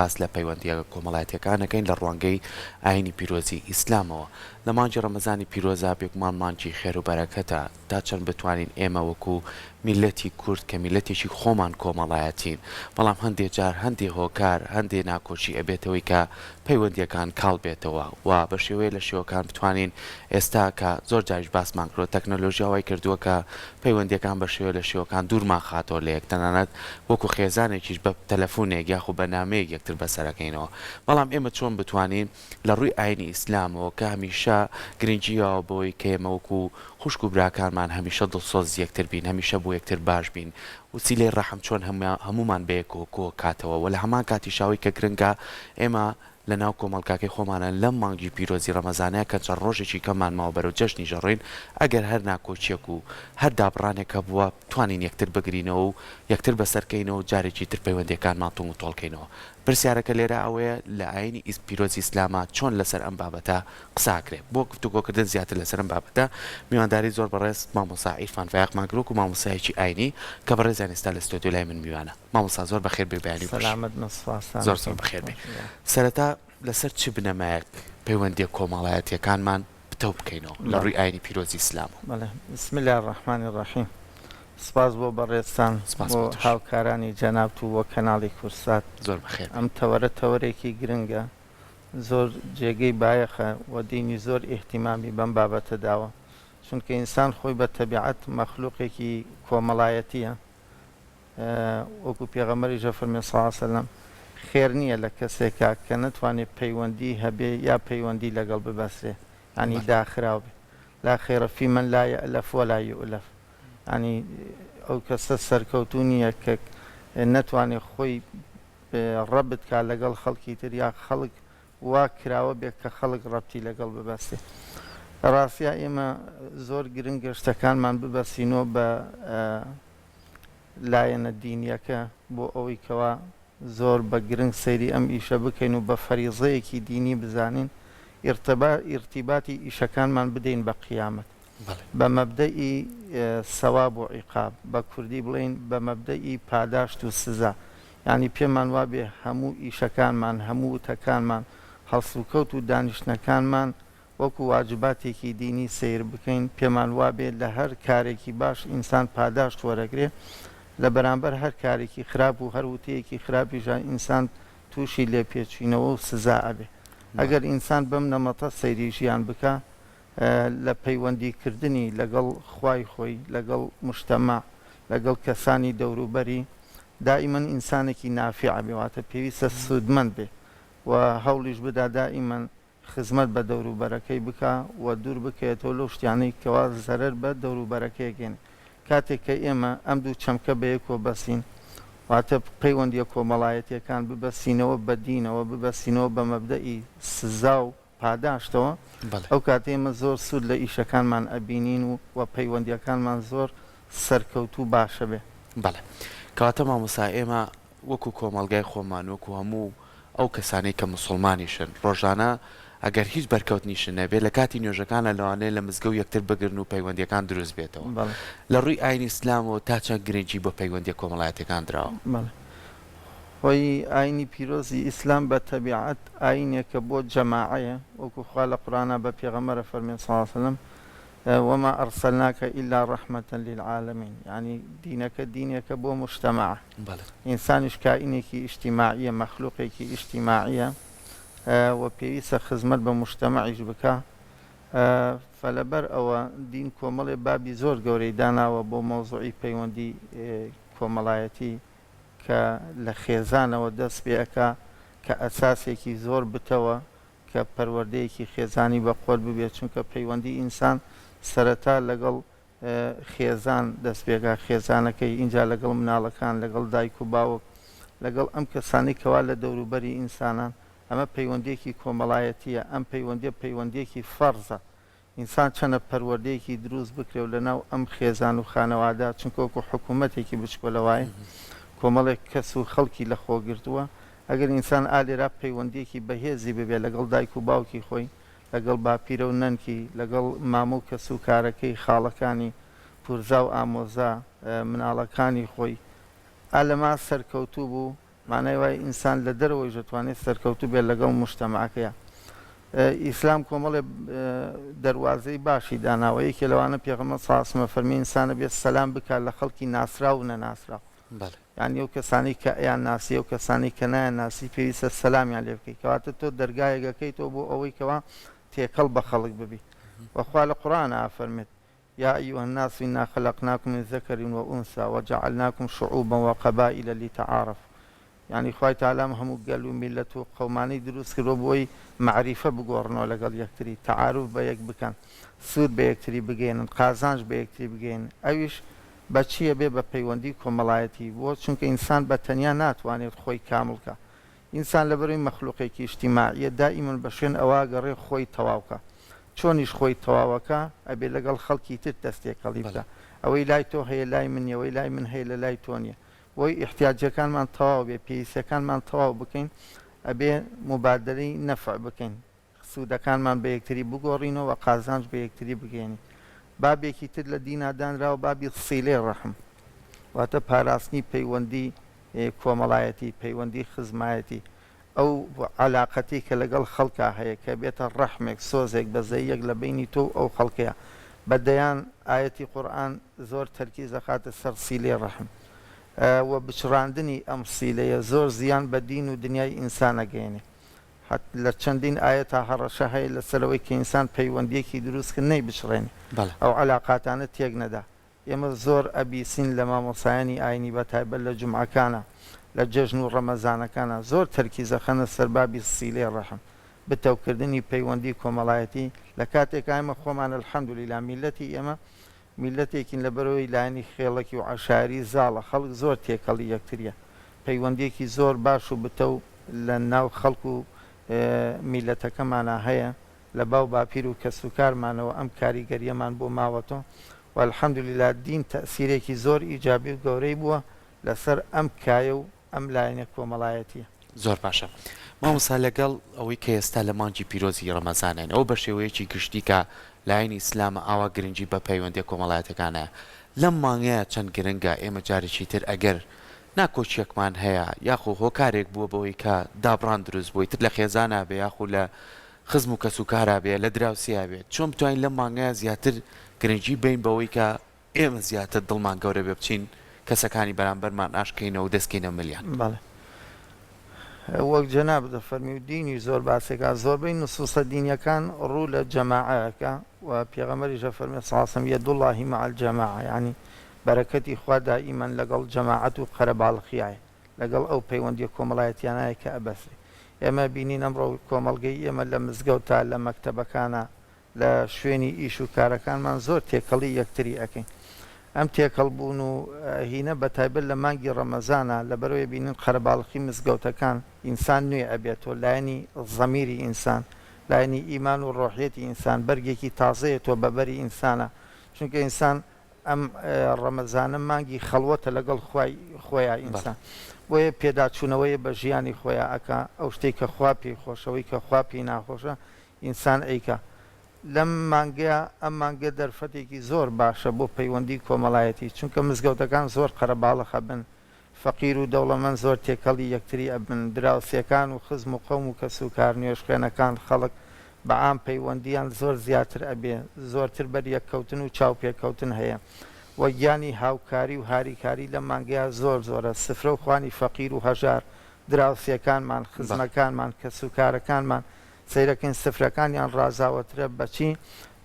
باس لە پەیوەندیە کۆمەڵایەتیەکانەکەین لە ڕوانگەی ئاینی پیرۆزی ئیسلامەوە لە مانجی ڕەمەزانی پیرۆزا بێگومان مانجی خێر و بەرەکەتە تا چەند بتوانین ئێمە وەکو میلەتی کورد کە میلەتێکی خۆمان کۆمەڵایەتین بەڵام هەندێک جار هەندێک هۆکار هەندێک ناکۆچی ئەبێتەوەی کە پەیوەندیەکان کاڵ بێتەوە و بە شێوەیە لە شێوەکان بتوانین ئێستا کە زۆر جاریش باسمان کرۆ تەکنۆلۆژیاوای کردووە کە پەیوەندیەکان بە شێوە لە شێوەکان دوورمان خاتەوە لە یەک تەنانەت وەکو خێزانێکیش بە تەلەفۆنێک یاخو بە نامەیەک یەکتر بەسەرەکەینەوە بەڵام ئێمە چۆن بتوانین لە ڕووی ئاینی ئیسلامەوە کە هەمیشە گرنگیەوە بۆی کە ئێمە وەکو خوشک و براکانمان هەمیشە دڵسۆز یەکتر بین هەمیشە بۆ یەکتر باش بین وسیلەی ڕەحم چۆن هەمومان بەیەکەوە کۆ کاتەوە و لە هەمان کاتی شاوی کە گرنگە ئێمە لە ناو کۆمەڵگاکەی خۆمانە لەم مانگی پیرۆزی ڕەمەزانەیە کە چەند ڕۆژێکی کەمان ماوە بەرەو جەژنی ژەڕۆین ئەگەر هەر ناکۆچیەک و هەر دابڕانێکە بووە توانین یەکتر بگرینەوە و یەکتر بەسەرکەینەوە جارێکی تر پەیوەندیەکانمان تۆڵ و تۆڵکەینەوە پرسیارەکە لێرە ئەوەیە لە ئاینی پیرۆزی ئیسلامە چۆن لەسەر ئەم بابەتە قساکرێت بۆ گفتوگۆکردن زیاتر لەسەر ئەم بابەتە میوانداری زۆر بەڕێز مامۆستا عیرفان فایقمان گرۆک و مامۆستایەکی ئاینی کە بەڕێزیان ئێستا لە ستۆدیۆ لای من میوانە مامۆستا زۆر بەخێر بێ بەیانی زۆر بەخێر بێ سەرەتا لەسەر چ بنەمایەک پەیوەندیە کۆمەڵایەتیەکانمان بتەو بکەینەوە لە ڕووی ئاینی پیرۆزی ئیسلام بسم الله الرحمن الرحیم سپاس بۆ بەڕێستان بۆ هاوکارانی جەنابت و بۆ کەناڵی کورسات زۆر بەخێر ئەم تەوەرە تەوەرێکی گرنگە زۆر جێگەی بایەخە و دینی زۆر ئیحتیمامی بەم بابەتە داوە چونکە ئینسان خۆی بە تەبیعەت مەخلوقێکی کۆمەڵایەتیە وەکو پێغەمبەریش فەرمێ صلی الله علیه وسلم خێر نییە لە کەسێکە کە نەتوانێت پەیوەندی هەبێ یا پەیوەندی لەگەڵ ببەسرێ ینی داخراو بێ لا خێرە فی من لا یەئلەف ولا یؤلف ینی ئەو کەسە سەرکەوتوو نییە کە نەتوانێت خۆی ڕەبت کا لەگەڵ خەڵکی تر یا خەڵک وا کراوە بێت کە خەڵک ڕەبتی لەگەڵ ببەستێ ڕاستیا ئێمە زۆر گرنگە شتەکانمان ببەسینەوە بە لایەنە دینیەکە بۆ ئەوەی کەوا زۆر بە گرنگ سەیری ئەم ئیشە بکەین و بە فەریزەیەکی دینی بزانین ئیرتیباتی ئیشەکانمان بدەین بە قیامەت بە مەبدەئی سەواب و عیقاب بە کوردی بڵێن بە مەبدەئی پاداشت و سزا ینی پێمان وابێ هەموو ئیشەکانمان هەموو وتەکانمان هەڵسوکەوت و دانیشتنەکانمان وەکو واجباتێکی دینی سیر بکەین پێمان وابێ لە هەر کارێکی باش ئینسان پاداشت وەرەگرێ لە بەرامبەر هەر کارێکی خراپ و هەر وتەیەکی خراپیژان ئینسان تووشی لێ پێچینەوە و سزا ئەبێ ئەگەر ئینسان بەم نەمەتە سەیری ژیان بکە لە پەیوەندیکردنی لەگەڵ خوای خۆی لەگەڵ مجتەمع لەگەڵ کەسانی دەوروبەری دائیمەن ئینسانێکی نافیع بێواتە پێویستە سودمەند بێ و هەوڵیش بدا دائیمەن خزمەت بە دەوروبەرەکەی بکە و دوور بکەوێتەوە لەو شتیانەی کەوا زەرەر بە دەوروبەرەکەیەکێن کاتێک کە ئێمە ئەم دوو چەمکە بەیەکۆ بەسین واتە پەیوەندیە کۆمەڵایەتیەکان ببەسینەوە بە دینەوە ببەسینەوە بە مەبدەئی سزا و پاداشتەوە ئەو کاتێ ئێمە زۆر سوود لە ئیشەکانمان ئەبینین و پەیوەندیەکانمان زۆر سەرکەوتوو باشە بێ بەڵێ کەواتە مامۆستا ئێمە وەکو کۆمەڵگای خۆمان وەکو هەموو ئەو کەسانەی کە مسڵمانیشن ڕۆژانە ئەگەر هیچ بەرکەوتنیشن نەبێت لە کاتی نوێژەکانە لەوانەیە لە مزگەوت یەکتر بگرن و پەیوەندیەکان دروست بێتەوە لە ڕووی ئاینی ئیسلامەوە تا چەند گرنگی بۆ پەیوەندیە کۆمەڵایەتەکان درراوە خۆی ئاینی پیرۆزی ئیسلام بە تەبیعەت ئاینێکە بۆ جەماعەیە وەکو خوا لە قورئانە بە پێغەمبەرە فەرمێ صلی الله علیه وسلم وما أرسلناك إلا رحمة للعالمين يعني دينك دينك بو مجتمع إنسانش كائنێکی اجتماعية مخلوقێکی اجتماعية وپێویستە خزمەت بە مجتەمەعیش بکە فەلەبەر ئەوە دین کۆمەڵێ بابی زۆر گەورەی داناوە بۆ مۆزوعی پەیوەندی کۆمەڵایەتی کە لە خێزانەوە دەست پێەکە کە ئەساسێکی زۆر بتەوە کە پەروەردەیەکی خێزانی بەخۆر ببێت چونکە پەیوەندی ئینسان سەرەتا لەگەڵ خێزان دەست پێکا خێزانەکەی اینجا لەگەڵ مناڵەکان لەگەڵ دایک و باوک لەگەڵ ئەم کەسانی کەوا لە دەوروبەری ئینسانان ئەمە پەیوەندێکی کۆمەڵایەتیە ئەم پەیوەندێکی فەرزە ئینسان چەنە پەروەردەیەکی دروست بکرێ لەناو ئەم خێزان و خانەوادا چونکە وەکو حکوومەتێکی بچکۆلەوایە کۆمەڵێک کەس و خەڵکی لە خۆگرتووە ئەگەر ئینسان ئالێرا پەیوەندێکی بەهێزی ببێت لەگەڵ دایک و باوکی خۆی لەگەڵ باپیرە و نەنکی لەگەڵ مامە و کەس و کارەکەی خاڵەکانی پورزا و ئامۆزا مناڵەکانی خۆی ئالەما سەرکەوتوو بوو معنای وای ئینسان لە دەرەوەی دەتوانێت سەرکەوتوو بێت لەگەڵ مجتەمەعەکەیە. ئیسلام کۆمەڵێ دەواازەی باشی داناوەیەکی لەوانە پێغەمبەر صلی الله علیه و سلم فەرمی ئینسانە بێت سەلام بکات لە خەڵکی ناسراو و نەناسراو. یعنی ئەو کەسانی کە ئەیان ناسی ئەو کەسانی کە نایان ناسی پێویستە سەلامیان لێ بکەیت، کەواتە تۆ دەرگایەکەیتەوە بۆ ئەوەی کەوا تێکەڵ بە خەڵک ببی. وەخوا لە قورئانە ئافەرمێت يا أيها الناس إنا خلقناكم من ذكر وأنثى وجعلناكم شعوبا وقبائل لتعارفوا. يعني خوای تعالی هەموو گەل و میلەت و قەومانەی دروست کردووە بۆی معریفە بگۆڕنەوە لەگەڵ یەکتری، تعارف بە یەک بکەن، سوود بە یەکتری بگەێنن، قازانج بە یەکتری بگەێنن. ئەویش بە چییە بێ بە پەیوەندی کۆمەڵایەتی، بۆ چونکە ئینسان بە تەنیا ناتوانێت خۆی کامڵکە. ئینسان لەبەرەوەی مەخلوقێکی ئیجتیماعیە دائیمەن بە شوێن ئەوە گەڕێ خۆی تەواوکە. چۆنیش خۆی تەواوەکە ئەبێ لەگەڵ خەڵکی تر دەستێکەڵی بکە. ئەوەی لای تۆ هەیە لای من نیە، ئەوەی لای من هەیە لە لای تۆ نیە. بۆی احتیاجەکانمان تەواو بێ، پێویستیەکانمان تەواو بکەین، ئەبێ مبادلەی نەفع بکەین، سوودەکانمان بە یەکتری بگۆڕینەوە، قازانج بە یەکتری بگەێنین. بابێکی تر لە دینە دانراوە بابی سیلەی ڕەحم، واتە پاراستنی پەیوەندی کۆمەڵایەتی، پەیوەندی خزمایەتی، ئەو عەلاقەتی کە لەگەڵ خەڵکا هەیە کە بێتە ڕەحمێک، سۆزێک، بەزەیەک لە بینی تۆ ئەو خەڵکەیە. بەدەیان ئایەتی قورئان زۆر تەرکیز دەخاتە سەر سیلەی ڕەحم و بچڕاندنی ئەم سیلەیە زۆر زیان بە دین و دنیای ئینسان ئەگەێنێ. لە چەندین ئاەتا هەڕەشە هەیە لەسەرەوەی کە ئینسان پەیوەندیەکی دروستکرد نەی بچڕێنێ، ئەو عەلاقاتانە تێک نەدا. ئێمە زۆر ئەبیسین لە مامۆسایانی ئاینی بەتایبەت لە جومعەکانە، لە جەژن و ڕەمەزانەکانە زۆر تەرکیزەخەنە سەر بابی سیلەی ڕەحم، بتەوکردنی پەیوەندی کۆمەڵایەتی. لە کاتێک ئێمە خۆمان الحەمدولیلا میلەتی ئێمە میلەتێکین لەبەرەوەی لایەنی خێڵەکی و عەشاری زاڵە، خەڵک زۆر تێکەڵی یەکتریە، پەیوەندیەکی زۆر باش و بتە و لە ناو خەڵک و میلەتەکەمانە هەیە، لە باو باپیر و کەسوکارمانەوە ئەم کاریگەریەمان بۆ ماوەتەوە. والحەمدولیلا دین تەئسیرێکی زۆر ئیجابی و گەورەی بووە لەسەر ئەم کایە و ئەم لایەنە کۆمەڵایەتیە. زۆر باشە. مامۆستا لەگەڵ ئەوەی کە ئێستا لە مانگی پیرۆزی ڕەمەزانین، ئەو بە شێوەیەکی گشتی کە لایەنی ئیسلامە ئاوا گرنگی بە پەیوەندی کۆمەڵایەتەکانە، لەم مانگەیە چەند گرنگە ئێمە جارێکی تر ئەگەر ناکۆچیەکمان هەیە یاخۆ هۆکارێک بووە بەوەی کە دابڕان دروست بووی تر لە خێزانە بێ یاخۆ لە خزم و کەسوکارا بێ، لە دراوسیا بێت، چۆن بتوانین لەم مانگەیە زیاتر گرنگی بین بەوەی کە ئێمە زیاتر دڵمان گەورە بێ بچین کەسەکانی بەرامبەرمان ئاشکەینەوە و دەستکەینە ملیان. وەک جەناب دەفەرمی و دینی زۆر باسێکا، زۆربەی نوسوسە دینیەکان ڕوو لە جەماعەکە و پێغەمبەریش دەفەرمێت صلی الله علیه و سلم یەد الله مع الجەماعە، یعنی بەرەکەتی خوا دائیمەن لەگەڵ جەماعەت و قەرەباڵغیایە، لەگەڵ ئەو پەیوەندی کۆمەڵایەتیانایە کە ئەبەسێ. ئێمە بینین ئەمڕۆ کۆمەڵگەی ئێمە لە مزگەوتە، لە مەکتەبەکانە، لە شوێنی ئیش و کارەکانمان زۆر تێکەڵی یەکتری ئەەکەین. ئەم تێکەڵبوون و هینە بەتایبەت لە مانگی ڕەمەزانە لەبەرەوەی بینین قەرەباڵغی مزگەوتەکان ئینسان نوێ ئەبێتەوە، لایەنی زەمیری ئینسان، لایەنی ئیمان و ڕۆحیەتی ئینسان، بەرگێکی تازەیەتەوە بەبەری ئینسانە، چونکە ئینسان ئەم ڕەمەزانە مانگی خەڵوەتە لەگەڵ خۆیان ئینسان، بۆیە پێداچوونەوەی بە ژیانی خۆیان ئەکا، ئەو شتێک کە خوا پێی خۆشەوەی کە خوا پێی ناخۆشە ئینسان ئەیکا. لەم مانگەیە ئەم مانگە دەرفەتێکی زۆر باشە بۆ پەیوەندی کۆمەڵایەتی، چونکە مزگەوتەکان زۆر قەرەباڵغە بن، فەقیر و دەوڵەمەند زۆر تێکەڵی یەکتری ئەبن، دراوسێکان و خزم و قەوم و کەسوکار، نوێژخوێنەکان، خەڵک بەعام پەیوەندیان زۆر زیاتر ئەبێ، زۆرتر بەر یەککەوتن و چاوپێککەوتن هەیە، وە گیانی هاوکاری و هاریکاری لە مانگەیە زۆر زۆرە. سفرە و خوانی فەقیر و هەژار، دراوسێکانمان، خزمەکانمان، کەسوکارەکانمان سەیرەکەین سفرەکانیان ڕازاوەترە بەچی؟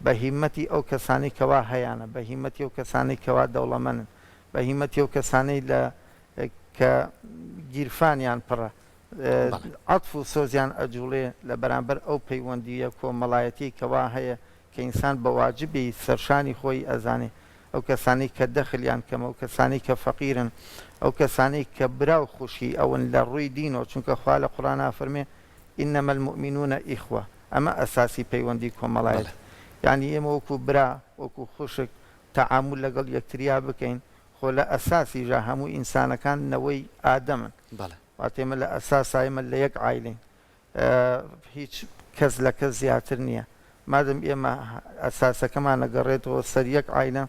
بە هیمەتی ئەو کەسانی کەوا هەیەە، بە هیمەتی ئەو کەسانی کەوا دەوڵەمەندن، بە هیمەتی ئەو کەسانەی کە گیرفانیان پڕە، عەتف و سۆزیان ئەجوڵێ لە بەرامبەر ئەو پەیوەندیە کۆمەڵایەتی کەوا هەیە کە ئینسان بە واجبی سەرشانی خۆی ئەزانێ. ئەو کەسانی کە دەخلیان کەمە، ئەو کەسانی کە فەقیرن، ئەو کەسانی کە براو خوشی ئەون لە ڕووی دینەوە، چونکە خوا لە قورئانە فەرمێ إنما المؤمنون إخوة، ئەمە ئەساسی پەیوەندی کۆمەڵایەت، یعنی ئێمە وەکو برا وەکو خوشک تەعامل لەگەڵ یەکتریا بکەین، خۆ لە ئەساسی ژا هەموو ئینسانەکان نەوەی ئادەمن، واتە ئێمە لە ئەساسا ئێمە لە یەک عایلین، هیچ کەس لە کەس زیاتر نییە. مادەم ئێمە ئەساسەکەمان نەگەڕێتەوە سەر یەک عایلە،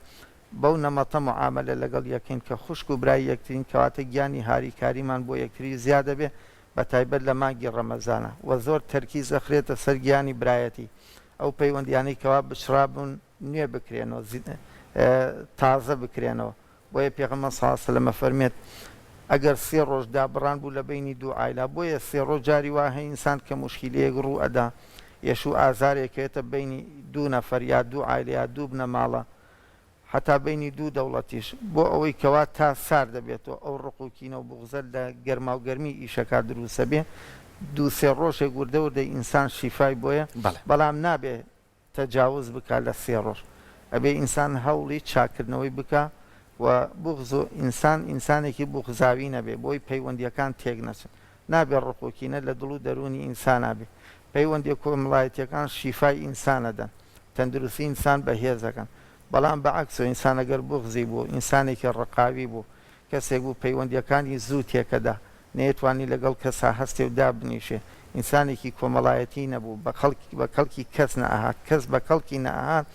بەو نەمەتە معاملە لەگەڵ یەکەین کە خوشک و برای یەکترین کەواتە گیانی هاریکاریمان بۆ یەکتری زیادە بێ بە تایبەت لە مانگی ڕەمەزانە و زۆر تەرکیز دەخرێتە سەر گیانی برایەتی ئەو پەیوەندیانەی کەوا بشرابوون نوێ بکرێنەوە تازە بکرێنەوە بۆیە پێغەمبەر صلی الله علیه و سلم فەرمێت ئەگەر 3 ڕۆژ دابڕان بوو لە بینی دوو عایلا بۆیە 3 ڕۆژ جاری وا هەیە ئینسان کە موشکیلەیەک ڕوو ئەدا یەش و ئازارێکێتە بینی دوو نەفەر یا دوو عایلە یا دوو بنە ماڵە حتا بینی دوو دەوڵەتیش بۆ ئەوەی کەوا تا سار دەبێتەوە ئەو ڕقوکینە و بغزە لە گەرما و گەرمی ئیشەکە دروستە بێ 2-3 ڕۆژێک وردە وردە ئینسان شیفای بۆیە بەڵام نابێ تەجاوز بکە لە 3 ڕۆژ ئەبێ ئینسان هەوڵی چاکردنەوەی بکە و بغز و ئینسانێکی بغزاوی نەبێ بۆی پەیوەندیەکان تێک نەچن نابێ ڕقوکینە لە دڵ و دەرونی ئینسان نابێ پەیوەندی کۆمەڵایەتیەکان شیفای ئینسانەدەن تەندروستی ئینسان بەهێزەکەن بەڵام بەعکسەوە ئینسان ئەگەر بغزی بوو ئینسانێکی ڕقاوی بوو کەسێک بوو پەیوەندیەکانی زوو تێکەدا نەیەتوانی لەگەڵ کەسا هەستێ و دابنیشێ ئینسانێکی کۆمەڵایەتی نەبوو بە کەڵکی کەس نەئەهات کەس بە کەڵکی نەئەهات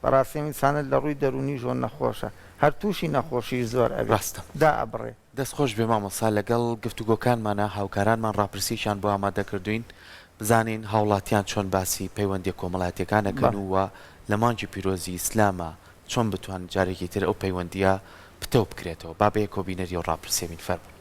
بەڕاستی ئینسانە لە ڕووی دەرونی ژۆن نەخۆشە هەر تووشی نەخۆشی زۆر ڕاستە دا ئەبڕێ دەستخۆش بێ مامۆستا لەگەڵ گفتوگۆکانمانە هاوکارانمان ڕاپرسیشان بۆ ئامادەکردوین بزانین هاوڵاتیان چۆن باسی پەیوەندی کۆمەڵایەتیەکانەکەن وە لە مانگی پیرۆزی ئیسلامە چۆن بتوان جارێکی تر ئەو پەیوەندیە پتە بکرێتەوە با بە کۆبینەری و ڕاپرسێمین فەرموو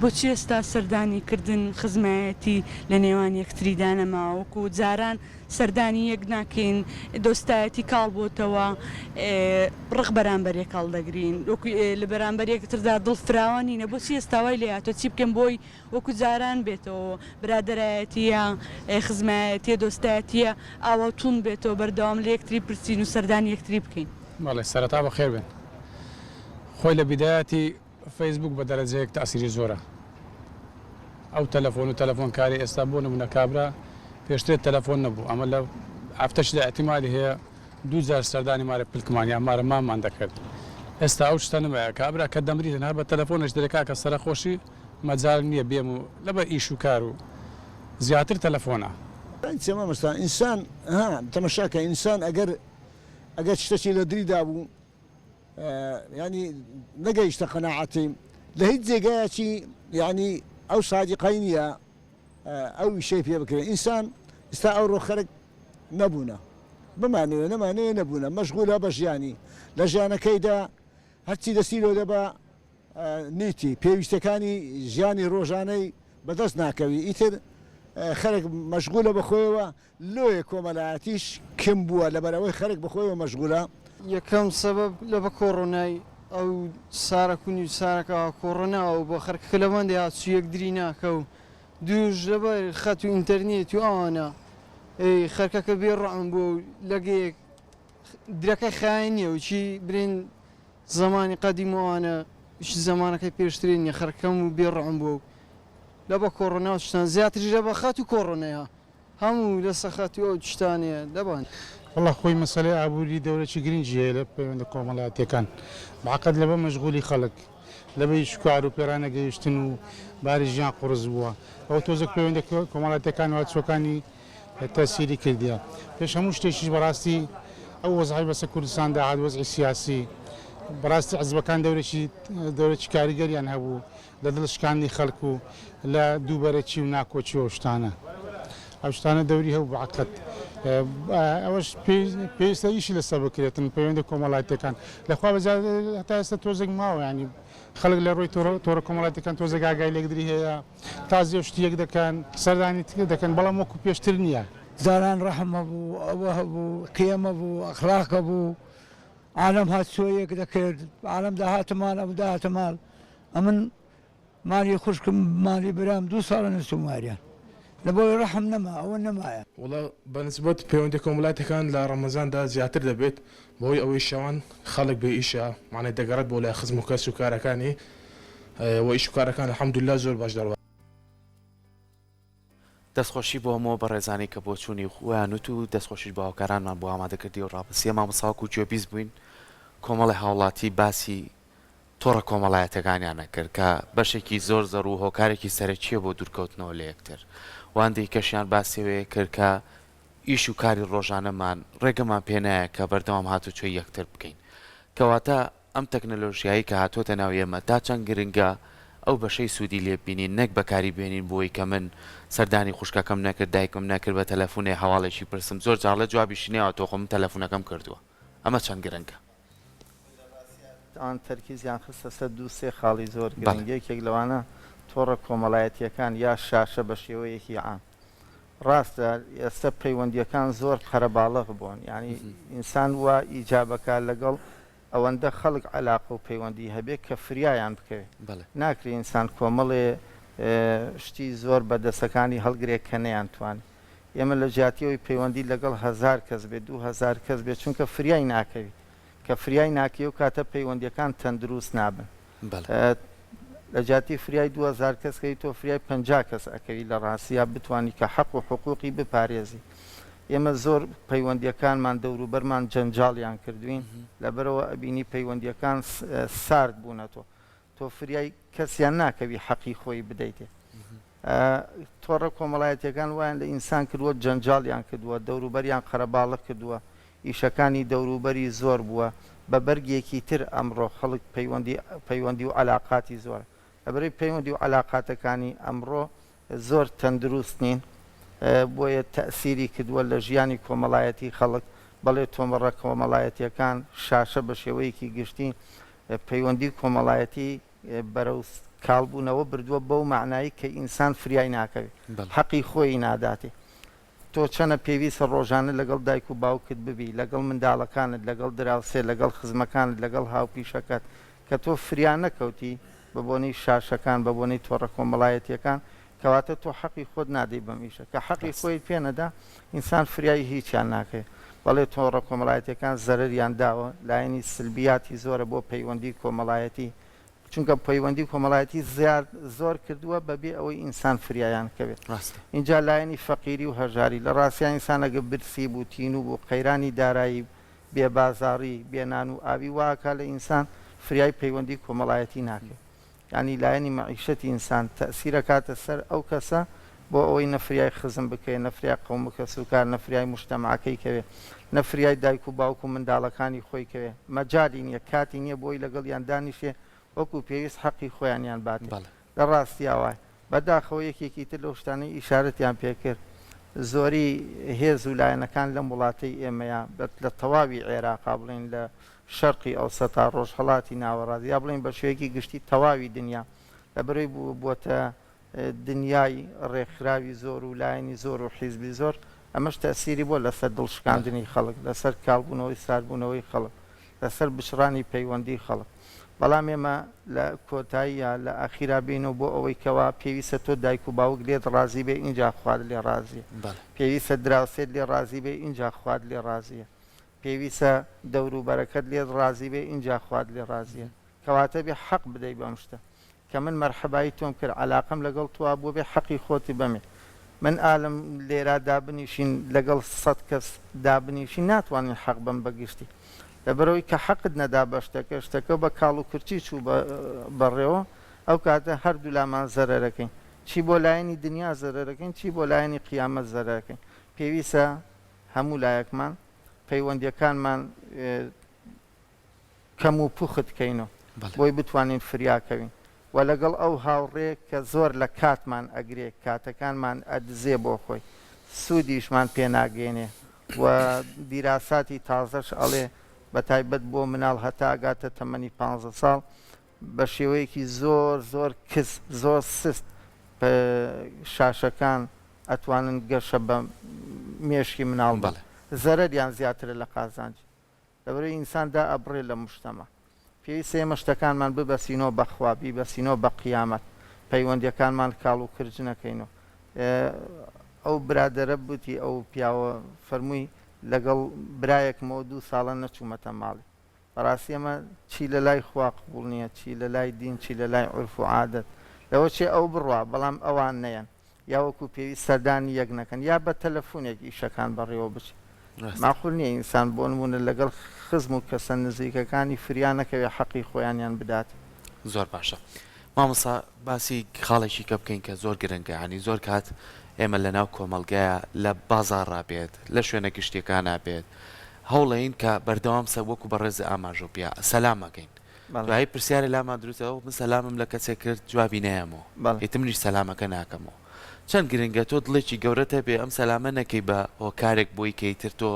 بۆچی ئێستا سەردانیکردن خزمایەتی لە نێوان یەکتریدا نەماوەکو جاران سەردانی یەک ناکەین دۆستایەتی کاڵ بۆتەوە ڕق بەرامبەرێک کاڵ دەگرین لە بەرامبەر یەکتردا دڵ فراوانینە بۆچی ئێستاوای لێهاتۆ چی بکەم بۆی وەکو جاران بێتەوە برادەرایەتیە خزمایەتیە دۆستایەتیە ئاواتون بێتەوە بەردەوام لە یەکتری پرسین و سەردانی یەکتری بکەین بەڵێ سەرەتا بەخێر بێن خۆی لە بیدایەتی فەیسبوک بە دەرەجەیەک تاسیری زۆرە ئەو تەلەفۆن و تەلەفۆنکاری ئێستا بۆ نمونە کابرا پێشتر تەلەفۆن نەبوو ئەمە لە هەفتەشدا ئەحتیمالی هەیە 2000 سەردانی مارە پلکمان یا مارە مامان دەکرد ئێستا ئەو شتە نمایە کابرا کە دەمریتن هەر بە تەلەفۆنش دەرێکا کە سەرخۆشی مەجال نییە بێم و لەبەر ئیش و کار و زیاتر تەلەفۆنە مەستا ئینسان تەمەشاکە ئینسان ئەگەر شتێکی لە دریدا بوو ینی نەگەیشتە قەناعەتی لە هیچ جێگایەکی ینی ئەو سادیقەی نییە ئەو ویشەی پێ بکرێن ئینسان ئستا ئەو ڕۆخەرک نەبوونە بمانەوە نەمانەیە نەبوونە مەشغولە بە ژیانی لە ژیانەکەیدا هەرچی دەسیرۆ دەبە نیتی پێویستەکانی ژیانی ڕۆژانەی بەدەست ناکەوی ئیتر خەرک مەشغولە بەخۆیەوە لۆیە کۆمەلایەتیش کم بووە لەبەرەوەی خەرک بەخۆیەوە مەشغولە یەکەم سەبەب لە بە کۆڕۆنای ئەو سارەکونی سارەکە کۆڕۆناوە بۆ خەرکەکە لەوەندە هاتچ یەکدری ناکە و دووش لەبەر خەت و ئینتەرنێت و ئەوانە خەرکەکە بێڕەعم بۆ لەگەیەک درەکەی خاین نییە و چی برین زمانی قەدیمەوانە زمانەکەی پێشترین نیە خەرکەم و بێڕەعم بۆ لە بە کۆڕۆنا شتان زیاتری لە بە خەت و کۆڕۆنەیە هەموو لە سەخەتی ئەو شتانەیە دەبان والله خۆی مەسەلەی ئابووری دەورەی گرنگجیە لە پەیوەندە کۆمەڵایەتیەکان بەعقەد لەبە مەشغولی خەڵک لەبەی شکار و پێرانە گەیشتن و باری ژیان قوڕز بووە ئەو تۆزێک پەیوەندە کۆمەڵایەتیەکان هاتچۆکانی تەسیری کردیە پێش هەموو شتێکیش بەڕاستی ئەو وەزعی بەسە کوردستاندا هات وەزعی سیاسی بەڕاستی حزبەکان دەورەی کاریگەریان هەبوو لە دڵشکانی خەڵک و لە دووبەرەکی و ناکۆچی و شتانە ئەو شتانە دەوری هەبوو بەعقەد ئەوەش پێویستە ئیشی لەسەر بکرێتن پەیوەندی کۆمەڵایەتیەکان لەخوا بەجار هەتا ئێستا تۆزێک ماوە ینی خەڵک لە ڕۆی تۆڕە کۆمەڵایەتیەکان تۆزێک ئاگای لێکدری هەیە تازی ئەو شتی یەک دەکەن سەردانی دەکەن بەڵام وەکو پێشتر نییە زاران ڕەحمە بوو ئەوە هەبوو قیەمە بوو ئەخلاقە بوو عالم هات سۆیەک دەکرد عالم داهاتە ماڵ ئەو داهاتە ماڵ ئەمن مالی خوشکم مالی برام 2 ساڵە نەسوماریان لە بۆی ڕەحم نەما ئەوە نەمایە وڵا بەنسبەت پەیوەندی کۆمەڵایەتەکان لە ڕەمەزاندا زیاتر دەبێت بۆی ئەوەی شەوان خەڵک بێ ئیشە مانای دەگەڕێت بۆ لای خزم و کەس و کارەکانی و ئیش و کارەکان الحەمدوللا زۆر باش دەڕوە دەستخۆشی بۆ هەموو بە ڕێزانی کە بۆ چوونی خویانوت و دەستخۆشی بە هاوکارانمان بۆ ئامادەکردی و ڕاپرسیە مامۆساوەکو گوێبیست بووین کۆمەڵی هاوڵاتی باسی تۆڕە کۆمەڵایەتەکانیانە کرد کە بەشێکی زۆر زەڕ و هۆکارێکی سەرەکیە بۆ دوورکەوتنەوە لە یەکتر واندەی کەشیان باسیەوەیە کرد کە ئیش و کاری ڕۆژانەمان ڕێگەمان پێنایە کە بەردەوام هاتوچۆی یەکتر بکەین کەواتە ئەم تەکنەلۆژیایی کە هاتۆتە ناو ئێمە تا چەند گرنگە ئەو بەشەی سوودی لێبینین نەک بەکاری بێنین بۆی کە من سەردانی خوشکەکەم نەکرد دایکم نەکرد بە تەلەفۆنێ هەواڵێکی پرسم زۆر جاڵە جوابیشی نێوە تۆ خۆم تەلەفۆنەکەم کردووە ئەمە چەند گرنگە ئەوان تەرکیزیان خستە سەر دوو سێ خاڵی زۆر گرنگێکێک لەوانە تۆڕە کۆمەڵایەتیەکان یا شاشە بە شێوەیەکی عام ڕاستە ئێستا پەیوەندیەکان زۆر قەرەباڵغ بوون یعنی ئینسان وە ئیجابەکە لەگەڵ ئەوەندە خەڵک علاقە و پەیوەندی هەبێت کە فریایان بکەوێت ناکری ئینسان کۆمەڵێ شتی زۆر بەدەستەکانی هەڵگرێک کە نەیانتوانی ئێمە لە جیاتیەوەی پەیوەندی لەگەڵ 1000 کەس بێت 2000 کەس بێت چونکە فریای ناکەوی کە فریای ناکەی و کاتە پەیوەندیەکان تەندروست نابن لە جاتی فریای 2000 کەسکەی تۆ فریای 50 کەس ئەەکەوی لە ڕاستیا بتوانی کە حەق و حقوقی بپارێزی ئێمە زۆر پەیوەندیەکانمان دەوروبەرمان جەنجاڵیان کردوین لەبەرەوە ئەبینی پەیوەندیەکان سارد بوونەتەوە تۆ فریای کەسیان ناکەوی حەقی خۆی بدەیتێ تۆڕە کۆمەڵایەتیەکان وایان لە ئینسان کردووە جەنجاڵیان کردووە دەوروبەریان قەرەباڵغ کردووە ئیشەکانی دەوروبەری زۆر بووە بە بەرگێکی تر ئەمڕۆ خەڵک پەیوەندی و علااقاتی زۆر لەبەرەی پەیوەندی و علااقاتەکانی ئەمڕۆ زۆر تەندروست نین بۆیە تەسیری کردووە لە ژیانی کۆمەڵایەتی خەڵک بەڵێ تۆمەڕە کۆمەڵایەتیەکان شاشە بە شێوەیەکی گشتی پەیوەندی کۆمەڵایەتی بەرەو کاڵبوونەوە بردووە بەو معنایی کە ئینسان فریای ناکەوێت حەقی خۆی ناداتێ تۆ چەنە پێویستە ڕۆژانە لەگەڵ دایک و باوکت ببی لەگەڵ منداڵەکانت لەگەڵ دراوسێ لەگەڵ خزمەکانت لەگەڵ هاوپیشەکەت کە تۆ فریان نەکەوتی بە بۆنەی شاشەکان بە بۆنەی تۆڕە کۆمەڵایەتیەکان کەواتە تۆ حەقی خۆت نادەی بەمیشە کە حەقی خۆی پێنەدا ئینسان فریایی هیچیان ناکەێت بەڵێ تۆڕە کۆمەڵایەتیەکان زەرریان داوە لایەنی سلبیاتی زۆرە بۆ پەیوەندی کۆمەڵایەتی چونکە پەیوەندی کۆمەڵایەتی زۆر کردووە بەبێ ئەوەی ئینسان فریایان کەوێت اینجا لایەنی فەقیری و هەژاری لە ڕاستیان ئینسانەگە برسی بوو تین و بوو قەیرانی دارایی بێبازاری بێنان و ئاوی واکە لە ئینسان فریای پەیوەندی کۆمەڵایەتی ناکەێت ینی لایەنی مەعیشەتی ئینسان تەسیرە کاتە سەر ئەو کەسە بۆ ئەوەی نەفریای خزم بکەێت نەفریای قەومەکە سوکار نەفریای مشتەماکەی کەوێت نەفریای دایک و باوک و منداڵەکانی خۆی کەوێت مەجای نییە کاتی نییە بۆی لەگەڵ یان دانیشێ وەکو پێویست حەقی خۆیانیان بات لە ڕاستیا وای بەداخەوە یەکێکی تر لەو شتانەی ئیشارەتیان پێکرد زۆری هێز و لایەنەکان لەم وڵاتەی ئێمەیە لە تەواوی عێراقا بڵین لە شەرقی ئەوسەتا ڕۆژهەڵاتی ناوەڕاست یا بڵین بە شوەیەکی گشتی تەواوی دنیا لەبەرەوەی بووە دنیای ڕێکخراوی زۆر و لایەنی زۆر و حیزبی زۆر ئەمەش تەسیری بۆ لەسەر دڵشکاندنی خەڵک لەسەر کاڵبوونەوەی ساربوونەوەی خەڵک لەسەر بشرانی پەیوەندی خەڵک بەڵام ئێمە لە کۆتاییە لە ئاخیرا بینەوە بۆ ئەوەی کەوا پێویستە تۆ دایک و باوک لێت ڕازی بێ اینجا خوارد لێ ڕازیە پێویستە دراوسێت لێ ڕازی بێ اینجا خوارد لێ ڕازیە پێویستە دەوروبەرەکەت لێت ڕازی بێ اینجا خوارد لێ ڕازیە کەواتە بێ حەق بدەی بەم شتە کە من مەرحەبایی تۆم کرد علاقەم لەگەڵ توە بۆ بێ حەقی خۆتی بەمێ من ئالم لێرا دابنیشین لەگەڵ 100 کەس دابنیشی ناتوانین حەق بم بەگشتی لەبەرەوەی کە حەقت نەدا بە شتەکە شتەکە بە کاڵ و کورچی چوو بەڕێوە ئەو کاتە هەردوو لامان زەرەرەکەین چی بۆ لایەنی دنیا زەرەرەکەین چی بۆ لایەنی قیامەت زەرەرەکەین پێویستە هەموو لایەکمان پەیوەندیەکانمان کەم و پوخت کەینەوە بۆی بتوانین فریاکەوین و لەگەڵ ئەو هاوڕێ کە زۆر لە کاتمان ئەگرێ کاتەکانمان ئەدزێ بۆ خۆی سوودیشمان پێ ناگەێنێ و دیراساتی تازەش ئەڵێ بە تایبەت بۆ مناڵ هەتا ئەگاتە تەمەنی 15 ساڵ بە شێوەیەکی زۆر کس زۆر سست شاشەکان ئەتوانن گەشە بە مێشکی مناڵ بڵێ زەرەریان زیاترە لە قازانجی لەبەرەوەی ئینساندا ئەبڕێ لە مشتەما پێویستە ئێمە شتەکانمان ببەسینەوە بەخوا بیبەسینەوە بە قیامەت پەیوەندیەکانمان کاڵ و کرج نەکەینەوە ئەو برادەرە بوتی ئەو پیاوە فەرمووی لەگەڵ برایەکمەوە 2 ساڵە نەچوومەتە ماڵی بەڕاستی ئەمە چی لە لای خوا قبوڵ نییە چی لە لای دین چی لە لای عورف و عادەت لەوە چێ ئەو بڕوا بەڵام ئەوان نەیەن یا وەکو پێویست سەردانی یەک نەکەن یا بە تەلەفۆنێک ئیشەکان بەڕێوە بچێت ماخول نییە ئینسان بۆ نمونە لەگەڵ خزم و کەسە نزیکەکانی فریان نەکەوێت حەقی خۆیانیان بدات زۆر باشە مامۆستا باسی خاڵێکی کە بکەین کە زۆر گرنگە ینی زۆر کات ئێمە لە ناو کۆمەلگایە لە بازار ڕابێت لە شوێنە گشتیەکان نابێت هەوڵەین کە بەردەوام سە وەکو بە ڕێز ئاماژۆ پیا سەلامەکەین دوایی پرسیارە لامان دروستەوە من سەلامم لە کەسێک کرد جوابی نەیەمەوە هیتم نیش سەلامەکە ناکەمەوە چەند گرنگە تۆ دڵێکی گەورەتە بێ ئەم سەلامە نەکەی بە هۆکارێک بۆی کەیتر تۆ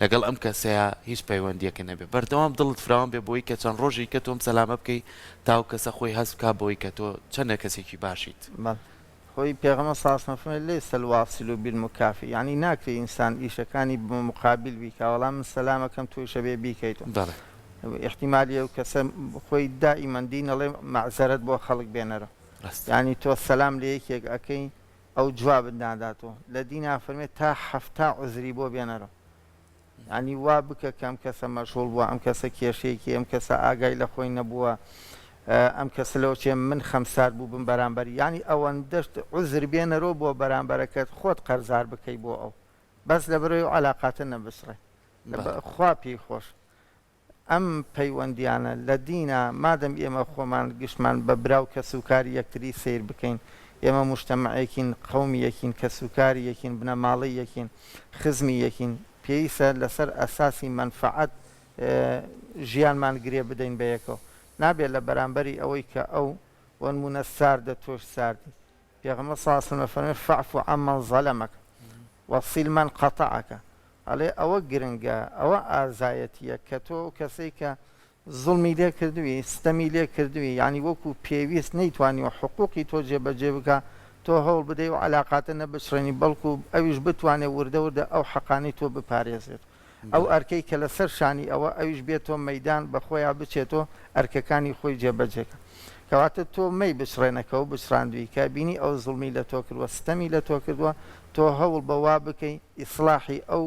لەگەڵ ئەم کەسەیە هیچ پەیوەندیەکە نەبێت بەردەوام دڵت فراوان بێ بۆی کە چەند ڕۆژی کە تۆم سەلامە بکەی تاو کەسە خۆی هەست بکە بۆی کە تۆ چەندە کەسێکی باشیت خۆی پێغەمبەر صلی الله علیه و سلم ليس الواصل بالمكافئ يعني ناکری ئینسان ئیشەکانی بمقابل بیکە وەڵام من سەلامەکەم توی شەبێ بیکەیتەوە احتیمالی ئەو کەسە خۆی دائیمەن دینەڵێ معزەرەت بۆ خەڵک بێنەرە ینی تۆ سەلام لە یەکێک ئەەکەی ئەو جوابت ناداتەوە لە دینا فەرمێت تا 7 عوزری بۆ بێنەرە ینی وا بکە کە ئەم کەسە مەشغوڵ بووە ئەم کەسە کێشەیەکی ئەم کەسە ئاگای لە خۆی نەبووە ئەم کەس لەوە چێ من خەمسار بوو بم بەرامبەر ینی ئەوەندەشت عوزر بێنەرەوە بۆ بەرامبەرەکەت خۆت قەرزار بکەی بۆ ئەو بەس لەبەرەوەی عەلاقاتە نەبسڕێ خوا پێی خۆش ئەم پەیوەندیانە لە دینە مادەم ئێمە خۆمان گشتمان بە براو کە سوکاری یەکتری سیر بکەین ئێمە مجتەمەعێکین قەومی یەکین کە سوکاری یەکین بنەماڵی یەکین خزمی یەکین پێویستە لەسەر ئەساسی مەنفەعەت ژیانمان گرێ بدەین بە یەکەوە نابێت لە بەرامبەری ئەوەی کە ئەو وەنمونە ساردە تۆش ساردی پێغەمبەر صلی الله علیه و سلم فەرمێ فەعفو عەمەن ظەلەمەک وەصل من قەطەعەک ئەڵێ ئەوە گرنگە ئەوە ئازایەتیە کە تۆ کەسەی کە زوڵمی لێ کردووی ستەمی لێ کردووی ینی وەکو پێویست نەیتوانی و حقوقی تۆ جێبەجێ بکە تۆ هەوڵ بدەی و عەلاقاتە نەبچڕێنی بەڵکو ئەویش بتوانێت وردە وردە ئەو حەقانی تۆ بپارێزێت ئەو ئەرکەی کە لەسەر شانی ئەوە ئەویش بێتۆ مەیدان بە خۆیان بچێتەوە ئەرکەکانی خۆی جێبەجێکە کەواتە تۆ مەی بچڕێنەکەەوە بچراندووی کە بینی ئەو زوڵمی لە تۆ کردووە ستەمی لە تۆ کردووە تۆ هەوڵ بەوا بکەی ئیسلاحی ئەو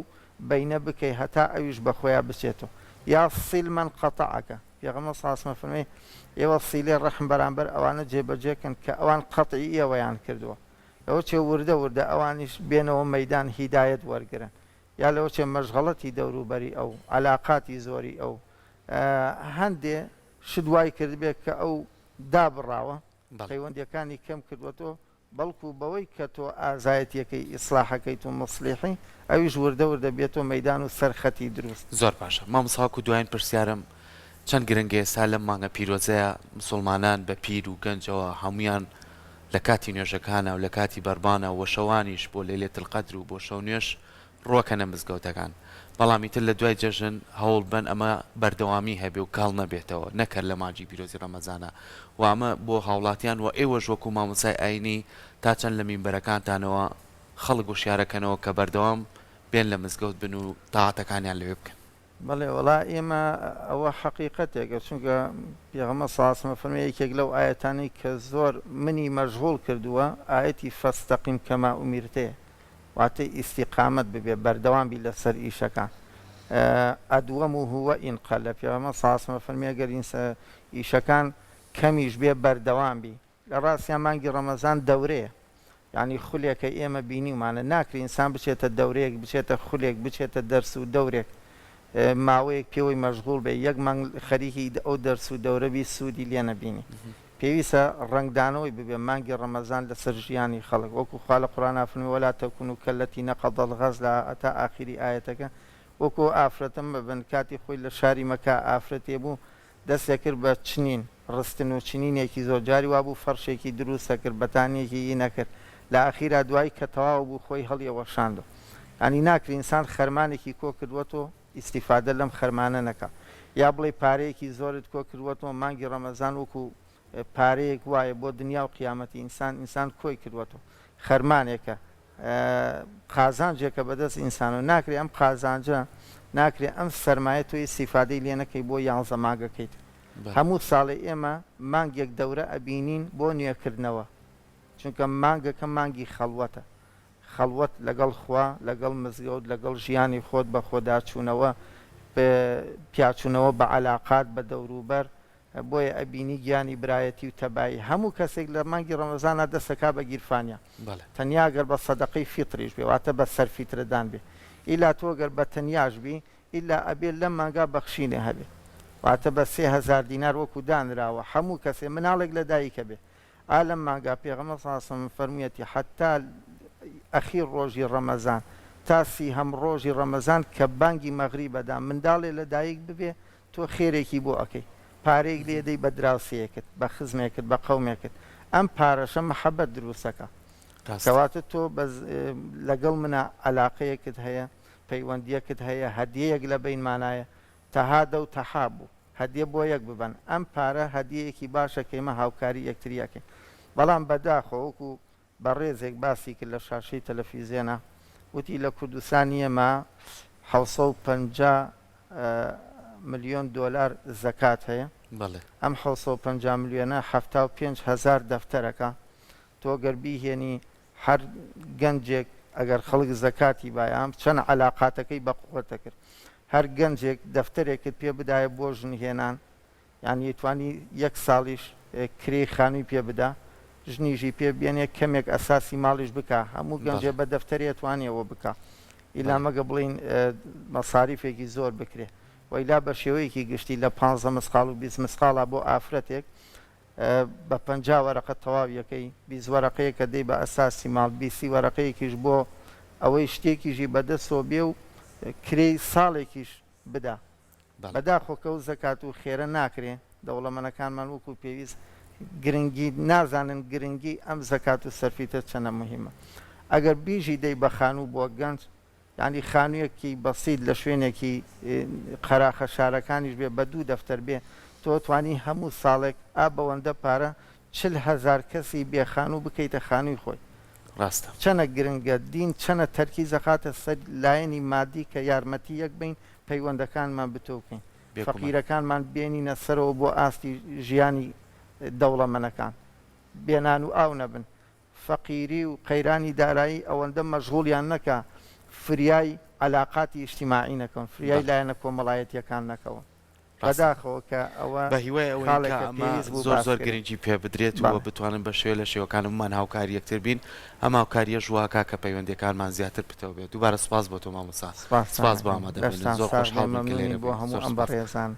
بینە بکەی هەتا ئەویش بە خۆیان بچێتەوە یا سیل من قەطەعەکە پێغەمبەر صلی الله علیه و سلم فەرمێ ئێوە سیلێ ڕەحم بەرامبەر ئەوانە جێبەجێکن کە ئەوان قەطعی ئێوەیان کردووە لەوە چێ وردە وردە ئەوانیش بێنەوە مەیدان هیدایەت وەرگرن یا لەوە چێ مەشغەڵەتی دەوروبەری ئەو عەلاقاتی زۆری ئەو هەندێ شدوای کردبێت کە ئەو دابڕاوە پەیوەندیەکانی کەم کردوەتەوە بەڵکو بەوەی کە تۆ ئازایەتیەکەی ئیسلاحەکەیت و مەصلیحی ئەویش وردە وردە بێتەوە مەیدان و سەرخەتی دروست زۆر باشە مامۆستا دوایین پرسیارم چەند گرنگە ئێستا لەم مانگە پیرۆزەیە مسلمانان بە پیر و گەنجەوە هەمویان لە کاتی نوێژەکانە و لە کاتی بەربانە و شەوانیش بۆ لەیلەتول قەدر و بۆ شەو نوێژ ڕۆکەنە مزگەوتەکان بەڵامی تر لە دوای جەژن هەوڵ بن ئەمە بەردەوامی هەبێ و کاڵ نەبێتەوە نەکرد لە ماجی پیرۆزی ڕەمەزانە و ئەمە بۆ هاوڵاتیان و ئێوەش وەکو مامۆسای ئاینی تا چەند لە مینبەرەکانتانەوە خەڵک وشیارەکەنەوە کە بەردەوام بێن لە مزگەوت بن و تاعاتەکانیان لەوێ بکەن بەڵێ وەڵا ئێمە ئەوە حەقیقەتێکە چونکە پێغەمبەر صلی الله علیه و سلم فەرمێ یەکێک لەو ئاەتانەی کە زۆر منی مەشغوڵ کردووە ئاەتی فەستەقیم کەما ئومیرتێ واتەی ئیستیقامەت ببێ بەردەوام بی لەسەر ئیشەکان ئەدوەموه وئین قەل پێغەمبەر صلی الله علیه و سلم فەرمێ ئەگەر ئیشەکان کەمیش بێ بەردەوام بی لە ڕاستیان مانگی ڕەمەزان دەورەیە یعنی خولێکە ئێمە بینیمانە ناکری ئینسان بچێتە دەورەیەک بچێتە خولێک بچێتە دەرس و دەورێک ماوەیەک پێوەی مەشغوڵ بێ یەک مانگ خەریکی ئەو دەرس و دەورەبی سوودی لێ نەبینی پێویستە ڕنگدانەوەی ببێ مانگی ڕەمەزان لەسەر ژیانی خەڵک وەکو خوا لە قورئانە فەرمێ وەلا تەکونوا کەلەتی نەقەضە الغەزلە ئەتا ئاخری ئایەتەکە وەکو ئافرەتم ببن کاتی خۆی لە شاری مەکە ئافرەتێ بوو دەستێک کرد بە چنین ڕستن و چنینێکی زۆر جاری وا بوو فەرشێکی دروستە کرد بەتانیەکی ئی نەکرد لە ئاخیرا دوای کە تەواو بوو خۆی هەڵیەوەشاندو ینی ناکری ئینسان خەرمانێکی کۆ کردوەتەوە ئیستیفادە لەم خەرمانە نەکە یا بڵێ پارەیەکی زۆرت کۆ کردوەتەوە مانگی ڕەمەزان وەکو پارەیەک وایە بۆ دنیا و قیامەتی ئینسان کۆی کردوەتەوە خەرمانێکە قازانجێکە بەدەست ئینسان و ناکرێ ئەم قازانجە ناکرێ ئەم سەرمایە تۆی استیفادەی لێ نەکەی بۆ 11 مانگەکەیت هەموو ساڵی ئێمە مانگێک دەورە ئەبینین بۆ نوێکردنەوە چونکە مانگەکە مانگی خەڵوەتە خەڵوەت لەگەڵ خوا لەگەڵ مزگەوت لەگەڵ ژیانی خۆت بە خۆداچوونەوە پیاچوونەوە بە عەلاقات بە دەوروبەر بۆیە ئەبینی گیانی برایەتی و تەبایی هەموو کەسێک لە مانگی ڕەمەزانە دەستەکا بە گیرفانیا تەنیا گەر بە سەدەقەی فیتریش بێ واتە بە سەر فیترەدان بێ ئیلا تۆ گەر بە تەنیاش بی ئیلا ئەبێ لەم مانگا بەخشینێ هەبێ واتە بە 3000 دینار وەکو دانراوە هەموو کەسێ مناڵێک لە دایکە بێ ئالەم ماگا پێغەمبەر صلی الله علیه و سلم فەرموویەتی حتا ئەخیر ڕۆژی ڕەمەزان تا سیهەم ڕۆژی ڕەمەزان کە بانگی مەغریبەدا منداڵێ لە دایک ببێ تۆ خێرێکی بۆ ئەەکەی پارێک لێدەی بە دراوسەیەکت بە خزمێکت بە قەومێکت ئەم پارەشە مەحەبەت دروستەکە کەواتە تۆ لەگەڵ منە عەلاقەیەکت هەیە پەیوەندیەکت هەیە هەدیەیەک لە بینمانایە تەهادە و تەحاب بوو هەدیە بۆ یەک ببەن ئەم پارە هەدیەیەکی باشە کەمە هاوکاری یەکتریەکەین بەڵام بەداخۆوەکو بە ڕێزێک باسی کرد لە شاشەی تەلەڤیزیۆنە وتی لە کوردستانی ئێمە 750 ملیۆن دۆلار زەکات هەیە ئەم 750 ملیۆنە 75,000 دەفتەرەکە تۆ گەر بیهێنی هەر گەنجێک ئەگەر خەڵک زەکاتی بایام چەند عەلاقاتەکەی بە قووەتە کرد هەر گەنجێک دەفتەرێکت پێ بدایە بۆ ژنهێنان یعنی توانی یەک ساڵیش کرێی خانووی پێ بدا ژنیژی پێ بێنێ کەمێک ئەساسی ماڵیش بکە هەموو گەنجێ بە دەفتەرێ توانێەوە بکە ئیلامەگە بڵین مەساریفێکی زۆر بکرێ وەیلا بە شێوەیەکی گشتی لە 15 مسقال و 20 مسقاڵە بۆ ئافرەتێک بە 50 وەرەقە تەواویەکەی 20 وەرەقەیە کە دەی بە ئەساسی ماڵ 20 وەرەقەیەکیش بۆ ئەوەی شتێکیژی بەدەستەوە بێ و کرێی ساڵێکیش بدا بەداخۆکە و زەکات و خێرە ناکرێ دەوڵەمەنەکانمان وەکو پێویست گرنگی نازانن گرنگی ئەم زەکات و سەرفیتە چەنە مهمە ئەگەر بیژی دەی بە خانوو بۆ گەنج ینی خانوویەکی بەسیت لە شوێنێکی قەراخە شارەکانیش بێ بە 2 دەفتەر بێ تۆ توانی هەموو ساڵێک ئابەوەندە پارە 40,000 کەسی بێ خانوو بکەیتە خانووی خۆی ڕاستە چەنە گرنگە دین چەنە تەرکی زەخاتە سەر لایەنی مادی کە یارمەتی یەک بین پەیوەندەکانمان بتۆکەین فەقیرەکانمان بێنینە سەرەوە بۆ ئاستی ژیانی دەوڵەمەنەکان بێنان و ئاو نەبن فەقیری و قەیرانی دارایی ئەوەندە مەشغوڵیان نەکە فریای عەلاقاتی ئیجتیماعی نەکەون فریای لایەنە کۆمەڵایەتیەکان نەکەون بەداخەوە کە ئەوە بە هیوای ئەوەی ئەمە زۆر گرنگی پێ بدرێت و بتوانن بە شێوە لە شێوەکانمان هاوکاری یەکتر بین ئەم هاوکاریە ژواکە کە پەیوەندیەکانمان زیاتر بتەوە بێت دووبارە سپاس بۆ تۆ مامۆستا سپاس بۆ ئامادەبوونت زۆر خۆشحاڵ بووین کە لێرە بووین بۆ هەموو ئەم بەڕێزان